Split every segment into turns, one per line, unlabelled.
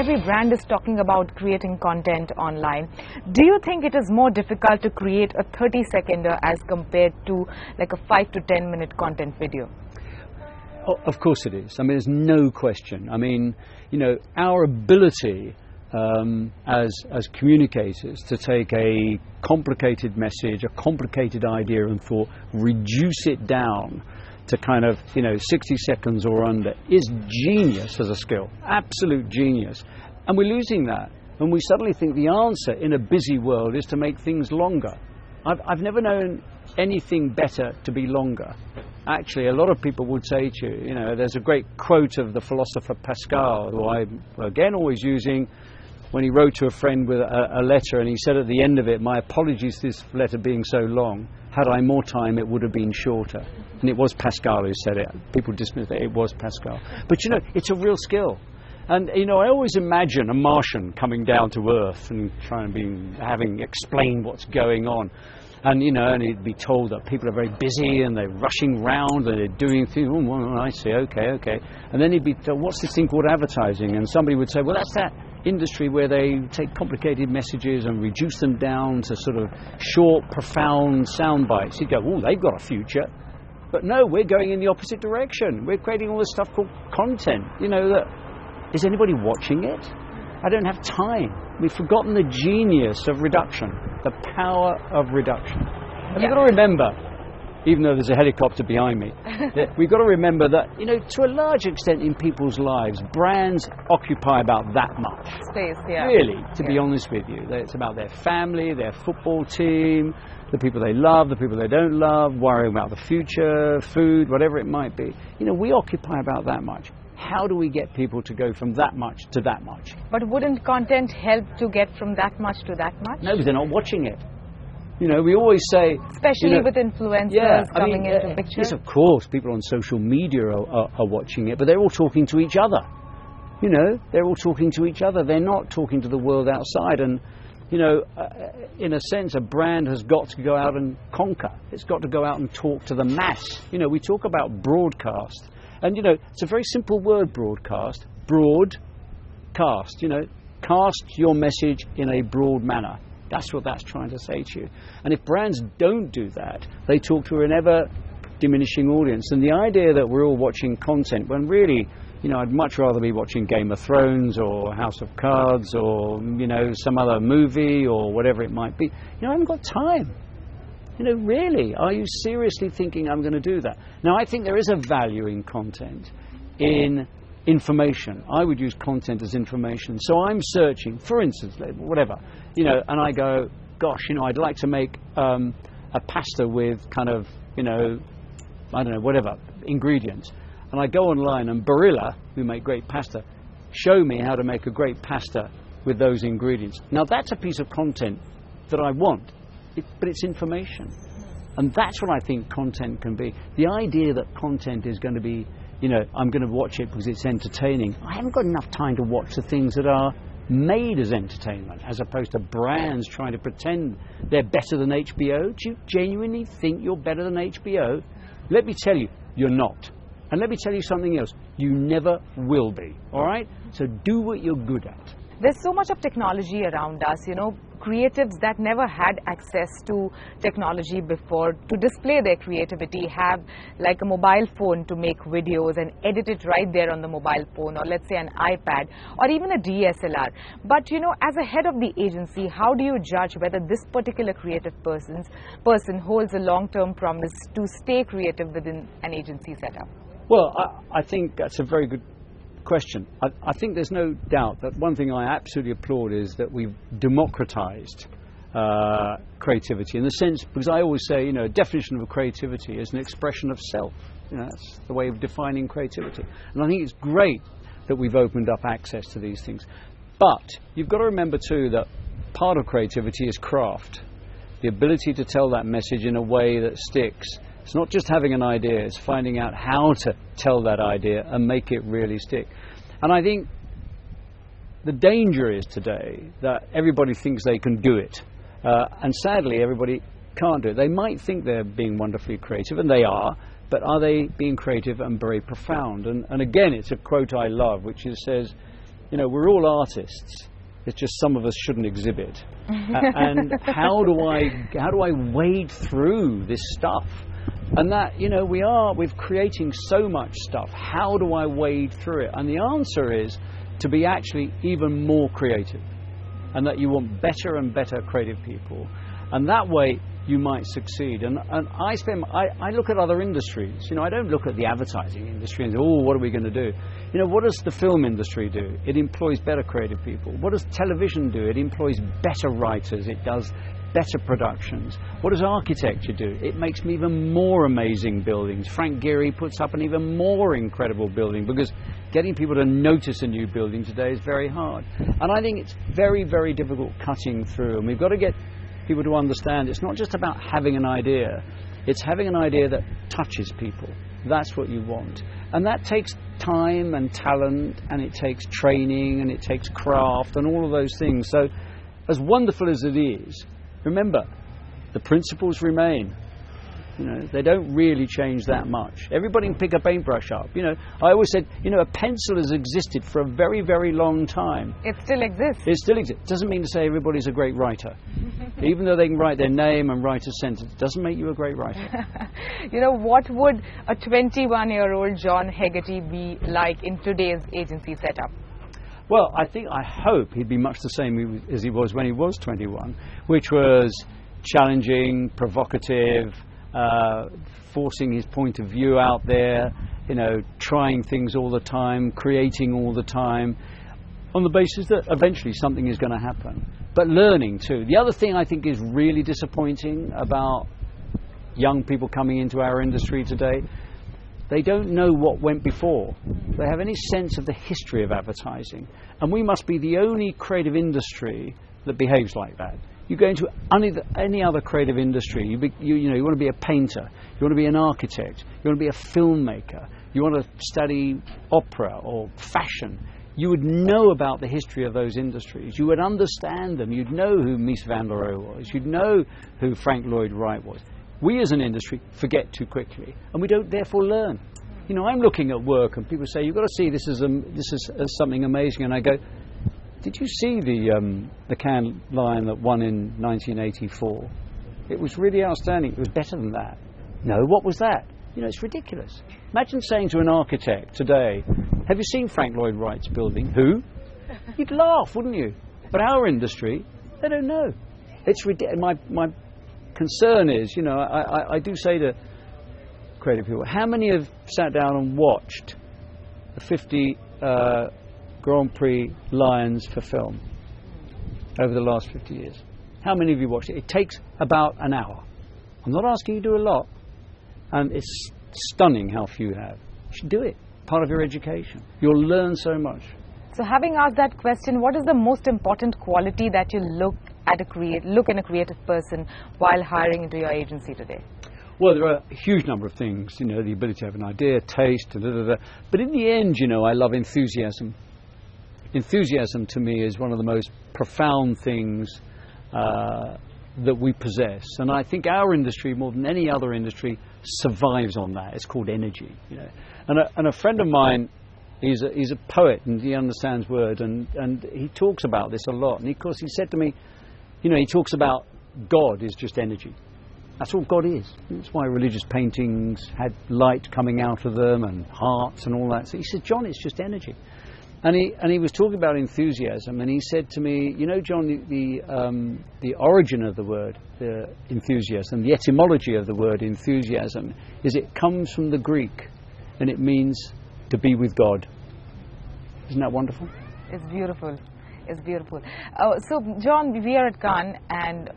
every brand is talking about creating content online. Do you think it is more difficult to create a 30-seconder as compared to like a 5 to 10 minute content video?
Oh, of course it is. I mean, there's no question. I mean, you know, our ability as communicators to take a complicated message, a complicated idea and thought, reduce it down to kind of, you know, 60 seconds or under is genius as a skill, absolute genius. And we're losing that. And we suddenly think the answer in a busy world is to make things longer. I've never known anything better to be longer. Actually, a lot of people would say to you, you know, there's a great quote of the philosopher Pascal, who I'm, again, always using, when he wrote to a friend with a letter, and he said at the end of it, my apologies for this letter being so long. Had I more time, it would have been shorter. And it was Pascal who said it. People dismiss it. It was Pascal. But, you know, it's a real skill. And, you know, I always imagine a Martian coming down to Earth and having explained what's going on. And, you know, and he'd be told that people are very busy and they're rushing round and they're doing things. Oh, well, I see, okay. And then he'd be told, what's this thing called advertising? And somebody would say, well, that's that industry where they take complicated messages and reduce them down to sort of short, profound sound bites. He'd go, oh, they've got a future. But no, we're going in the opposite direction. We're creating all this stuff called content. You know, that is anybody watching it? I don't have time. We've forgotten the genius of reduction, the power of reduction. And we've got to remember, even though there's a helicopter behind me, that we've got to remember that, you know, to a large extent in people's lives, brands occupy about that much
space. Yeah.
Really, to be honest with you. It's about their family, their football team, the people they love, the people they don't love, worrying about the future, food, whatever it might be. You know, we occupy about that much. How do we get people to go from that much to that much?
But wouldn't content help to get from that much to that much?
No, because they're not watching it. You know, we always say...
Especially, you know, with influencers coming into picture.
Yes, of course, people on social media are watching it, but they're all talking to each other. You know, they're all talking to each other. They're not talking to the world outside. And, you know, in a sense, a brand has got to go out and conquer. It's got to go out and talk to the mass. You know, we talk about broadcast. And, you know, it's a very simple word, broadcast. Broadcast, you know, cast your message in a broad manner. That's what that's trying to say to you. And if brands don't do that, they talk to an ever diminishing audience. And the idea that we're all watching content, when really, you know, I'd much rather be watching Game of Thrones or House of Cards or, you know, some other movie or whatever it might be. You know, I haven't got time. You know, really, are you seriously thinking I'm going to do that? Now, I think there is a value in content, in information. I would use content as information. So I'm searching, for instance, whatever, you know, and I go, gosh, you know, I'd like to make a pasta with kind of, you know, I don't know, whatever, ingredients. And I go online and Barilla, who make great pasta, show me how to make a great pasta with those ingredients. Now, that's a piece of content that I want. But it's information. And that's what I think content can be. The idea that content is going to be, you know, I'm going to watch it because it's entertaining. I haven't got enough time to watch the things that are made as entertainment, as opposed to brands trying to pretend they're better than HBO. Do you genuinely think you're better than HBO? Let me tell you, you're not. And let me tell you something else. You never will be. All right? So do what you're good at.
There's so much of technology around us, you know, creatives that never had access to technology before to display their creativity have like a mobile phone to make videos and edit it right there on the mobile phone, or let's say an iPad or even a DSLR. But, you know, as a head of the agency, how do you judge whether this particular creative person holds a long-term promise to stay creative within an agency setup?
Well, I think that's a very good question. I think there's no doubt that one thing I absolutely applaud is that we've democratized creativity in the sense, because I always say, you know, a definition of creativity is an expression of self. You know, that's the way of defining creativity. And I think it's great that we've opened up access to these things. But you've got to remember too that part of creativity is craft. The ability to tell that message in a way that sticks. It's not just having an idea, it's finding out how to tell that idea and make it really stick. And I think the danger is today that everybody thinks they can do it. And sadly, everybody can't do it. They might think they're being wonderfully creative, and they are, but are they being creative and very profound? And again, it's a quote I love, which says, You know, we're all artists. It's just some of us shouldn't exhibit. And how do I wade through this stuff? And that, you know, we're creating so much stuff. How do I wade through it? And the answer is to be actually even more creative, and that you want better and better creative people. And that way you might succeed. And I look at other industries. You know, I don't look at the advertising industry and say, oh, what are we going to do? You know, what does the film industry do? It employs better creative people. What does television do? It employs better writers. It does better productions. What does architecture do? It makes even more amazing buildings. Frank Gehry puts up an even more incredible building, because getting people to notice a new building today is very hard. And I think it's very, very difficult cutting through. And we've got to get people to understand it's not just about having an idea. It's having an idea that touches people. That's what you want. And that takes time and talent, and it takes training, and it takes craft, and all of those things. So as wonderful as it is, remember, the principles remain. You know, they don't really change that much. Everybody can pick a paintbrush up. You know, I always said, you know, a pencil has existed for a very, very long time.
It still exists.
It still exists. Doesn't mean to say everybody's a great writer. Even though they can write their name and write a sentence, doesn't make you a great writer.
You know, what would a 21-year-old John Hegarty be like in today's agency setup?
Well, I hope he'd be much the same as he was when he was 21, which was challenging, provocative, forcing his point of view out there, you know, trying things all the time, creating all the time, on the basis that eventually something is going to happen. But learning too. The other thing I think is really disappointing about young people coming into our industry today, they don't know what went before. They have any sense of the history of advertising. And we must be the only creative industry that behaves like that. You go into any other creative industry, you want to be a painter, you want to be an architect, you want to be a filmmaker, you want to study opera or fashion. You would know about the history of those industries. You would understand them. You'd know who Mies van der Rohe was. You'd know who Frank Lloyd Wright was. We as an industry forget too quickly, and we don't therefore learn. You know, I'm looking at work and people say, you've got to see this as something amazing, and I go, did you see the Cannes Lion that won in 1984? It was really outstanding. It was better than that. No, what was that? You know, it's ridiculous. Imagine saying to an architect today, have you seen Frank Lloyd Wright's building? Who? You'd laugh, wouldn't you? But our industry, they don't know. It's ridiculous. My concern is, you know, I do say to creative people, how many have sat down and watched the 50 Grand Prix Lions for film over the last 50 years? How many of you watched it? It takes about an hour. I'm not asking you to do a lot, and it's stunning how few have. You should do it. Part of your education. You'll learn so much.
So having asked that question, what is the most important quality that you look in a creative person while hiring into your agency today?
Well, there are a huge number of things, you know, the ability to have an idea, taste, but in the end, you know, I love enthusiasm. Enthusiasm to me is one of the most profound things that we possess, and I think our industry, more than any other industry, survives on that. It's called energy, you know. And a friend of mine, he's a poet and he understands words, and he talks about this a lot. And of course, he said to me, you know, he talks about God is just energy. That's all God is. That's why religious paintings had light coming out of them and hearts and all that. So he said, John, it's just energy. And he was talking about enthusiasm, and he said to me, you know, John, the origin of the word enthusiasm, the etymology of the word enthusiasm, is it comes from the Greek, and it means to be with God. Isn't that wonderful?
It's beautiful. It's beautiful. So, John, we are at Cannes, and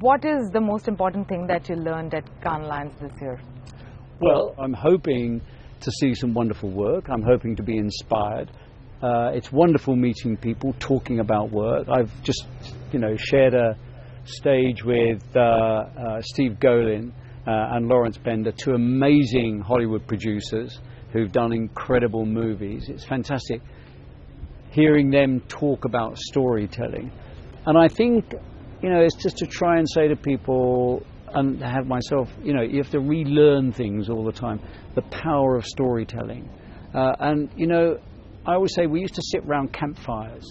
what is the most important thing that you learned at Cannes Lions this year?
Well, I'm hoping to see some wonderful work. I'm hoping to be inspired. It's wonderful meeting people, talking about work. I've just, you know, shared a stage with Steve Golin and Lawrence Bender, two amazing Hollywood producers who've done incredible movies. It's fantastic hearing them talk about storytelling. And I think, you know, it's just to try and say to people, and have myself, you know, you have to relearn things all the time, the power of storytelling. And, you know, I always say we used to sit around campfires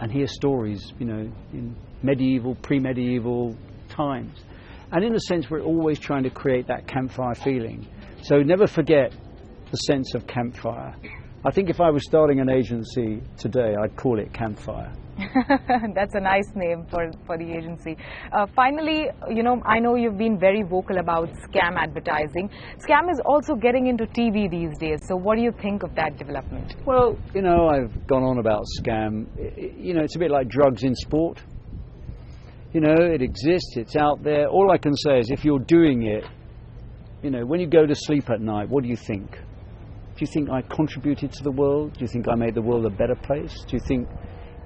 and hear stories, you know, in medieval, pre-medieval times. And in a sense, we're always trying to create that campfire feeling. So never forget the sense of campfire. I think if I was starting an agency today, I'd call it Campfire.
That's a nice name for the agency. Finally, you know, I know you've been very vocal about scam advertising. Scam is also getting into TV these days. So what do you think of that development?
Well, you know, I've gone on about scam. You know, it's a bit like drugs in sport. You know, it exists, it's out there. All I can say is if you're doing it, you know, when you go to sleep at night, what do you think? Do you think I contributed to the world? Do you think I made the world a better place? Do you think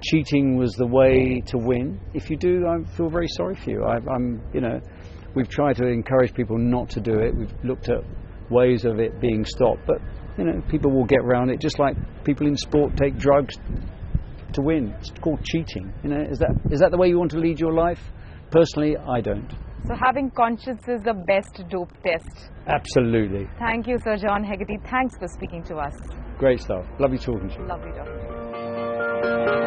cheating was the way to win? If you do, I feel very sorry for you. You know, we've tried to encourage people not to do it. We've looked at ways of it being stopped, but you know, people will get around it. Just like people in sport take drugs to win. It's called cheating. You know, is that the way you want to lead your life? Personally, I don't.
So having conscience is the best dope test.
Absolutely.
Thank you, Sir John Hegarty. Thanks for speaking to us.
Great stuff. Lovely talking to you.
Lovely talking to you.